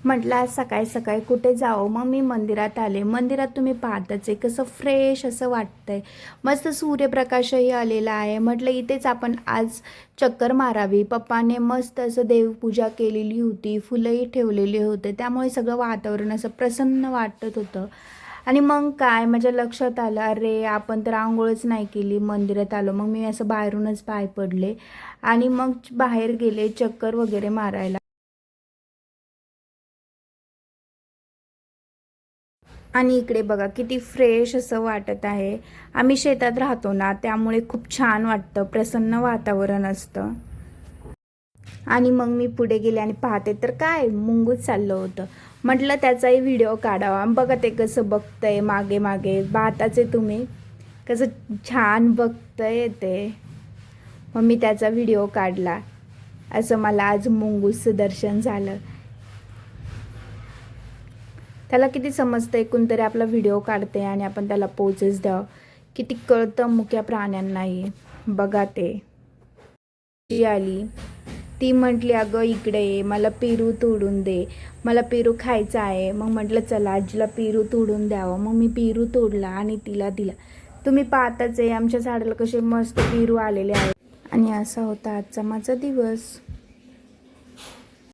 म्हटलं आज सकाळी सकाळी कुठे जावं, मग मी मंदिरात आले. मंदिरात तुम्ही पाहताच आहे कसं फ्रेश असं वाटतंय, मस्त सूर्यप्रकाशही आलेला आहे. म्हटलं इथेच आपण आज चक्कर मारावी. पप्पाने मस्त असं देवपूजा केलेली होती, फुलंही ठेवलेली होते, त्यामुळे सगळं वातावरण असं प्रसन्न वाटत होतं. आणि मग काय माझ्या लक्षात आलं, अरे आपण तर आंघोळच नाही केली, मंदिरात आलो. मग मी असं बाहेरूनच पाय पडले आणि मग बाहेर गेले चक्कर वगैरे मारायला. आणि इकडे बघा किती फ्रेश असं वाटत आहे. आम्ही शेतात राहतो ना, त्यामुळे खूप छान वाटतं, प्रसन्न वातावरण असतं. आणि मग मी पुढे गेले आणि पाहते तर काय मुंगूस चाललं होतं. म्हटलं त्याचाही व्हिडिओ काढावा. बघा ते कसं बघतंय मागे मागे, पाहताच तुम्ही कसं छान बघतंय ते. मग मी त्याचा व्हिडिओ काढला. असं मला आज मुंगूसचं दर्शन झालं. त्याला किती समजतंय, कोणतरी आपला व्हिडिओ काढते आणि आपण त्याला पोचच द्यावं. किती कळतं मुक्या प्राण्यांनाही. बघा ते. ती आली, ती म्हटली अगं इकडे ये, मला पेरू तोडून दे, मला पेरू खायचा आहे. मग म्हटलं चला आजीला पेरू तोडून द्यावं. मग मी पेरू तोडला आणि तिला दिला. तुम्ही पाहताच आहे आमच्या झाडाला कसे मस्त पेरू आलेले आहेत. आणि असा होता आजचा माझा दिवस.